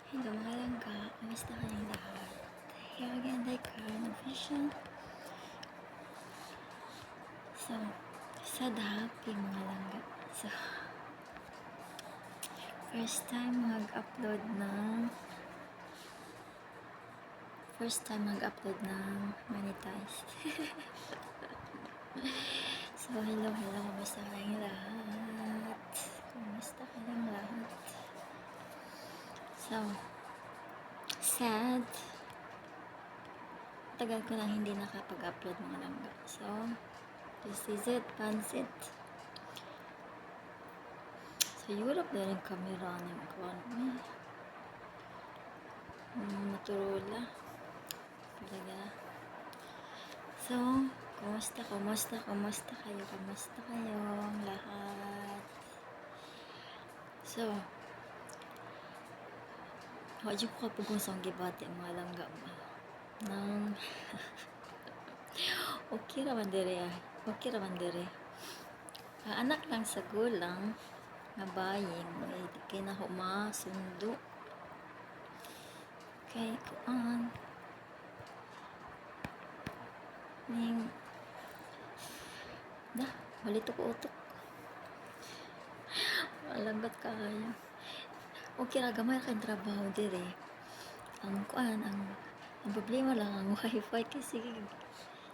Hello mga langga, kamusta kayong lahat? Here again, like Karen Official. So, sad happy mga langga. So, first time mag-upload ng monetized. So, hello, kamusta kayong lahat? Kamusta kayong lahat? So, sad. Tagal ko lang hindi nakapag-upload mga langga. So, this is it, pansit. Sa Europe na rin kami running economy. Motorola. Talaga. So, kumusta kayo? Kumusta kayong lahat? So, wadyo ko kapag-usang gibati ang mga langga ba? Nang, okay raman dire ah. Okay raman dire. Anak lang sa gulang, nga baying, may kinahuma, sundo. Kay kuan ning balito ko utok. Malanggat ka kayo. Okay ra gamay kay trabaho dire. Ang kuan ang problema lang ang wifi kasi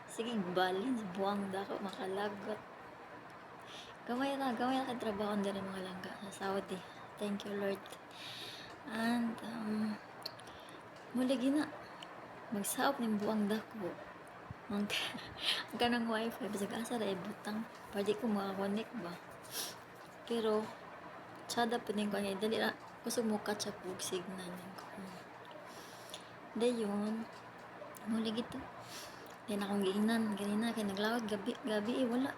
sige balance buwang dako makalagot. Gamay ra kay trabaho dire mga langga sa Saudi. Thank you Lord. And muli gina magsaop ning buwang dako. Ang kanang wifi bisag asa ra ibutang pwede ko maka-connect ba. Pero tsada po din ko niya dali ra kusog mo catch up og signal ko. Dayon muli gito. Then akong giingnan ganina kay naglawad gabi wala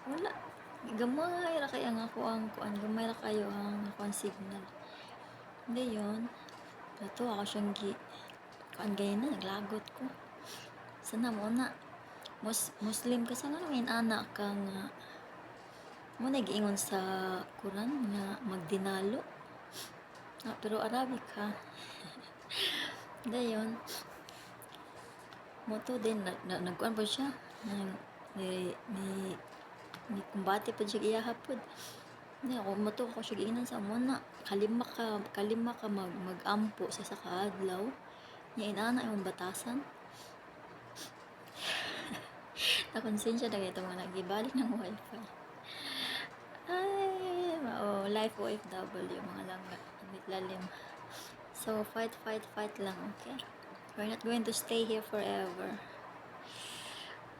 gamay ra kay ang ako ang kuan gamay ra kayo ang ako ang signal. Dayon nato ako siyang kuan ganina naglagot ko. Sana mo na Muslim ka sa nga anak ka nga mo nag-ingon sa Quran nga magdinalo. Pero Arabic ha. Dayon mo to din nagkuan po siya ni kumbate po siya iya hapod. Ako mo to ako siya giingnan sa mo na kalima ka magampo sa kaadlaw nya inana imong batasan. Nakonsensya na ito mga nagibalik ng wifi. Ay, life OFW mga langga. Amit lalim. So, fight lang, okay? We're not going to stay here forever.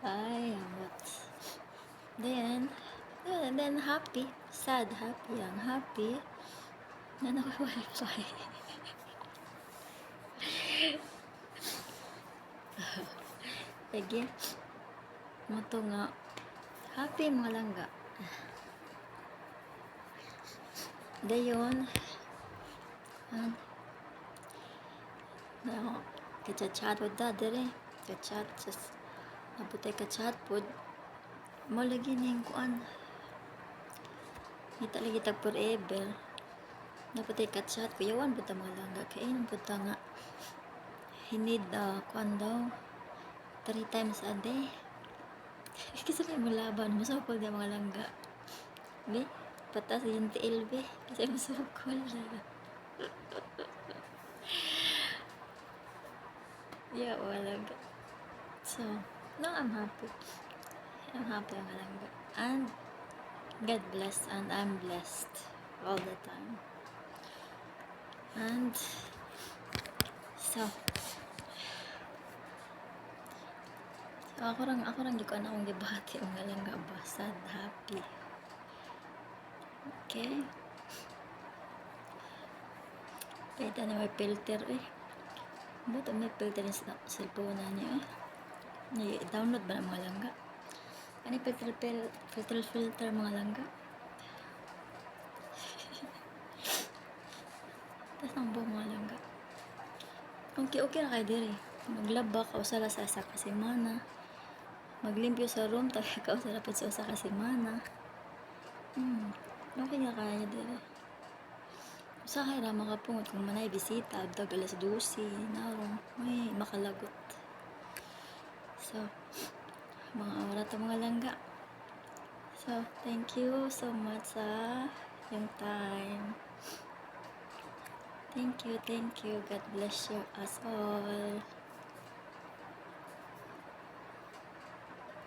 Ay, what? Then happy. Sad, happy. Ang happy na naka-wifi. Lagi. Mo to nga. Happy mga langga. Dayon. Kachat pod da dire. Kachat just naputay kachat pod. Mo lagi ning kuan. Kita lagi tag forever. Naputay kachat kuyawan pud ta mga langga kay pud ta nga. Hinid kuan daw 3 times a day. Kasi may laban masukol na mga langga. Be, patas yung TL be. Kasi masukol na. Yeah, walang. So, no, I'm happy. I'm happy mga langga. And God bless and I'm blessed all the time. And so ako rang gikuan akong gibati mga langga ba sad happy. Okay. Pwede na may filter eh. Buto may filter sa cellphone na niya eh. I-download ba ng mga langga? Ano filter mga langga? Tapos ang buong mga langga. Okay na kayo diri. Maglaba ka usala sa asa ka semana. Maglimpyo sa room tayo ka usala po sa asa ka semana. Okay nga kaya diri. Usahay ra makapungot kung manay bisita dag alas 12 naron may makalagot. So, mga oras ta mga langga. So, thank you so much sa yung time. Thank you. God bless you us all.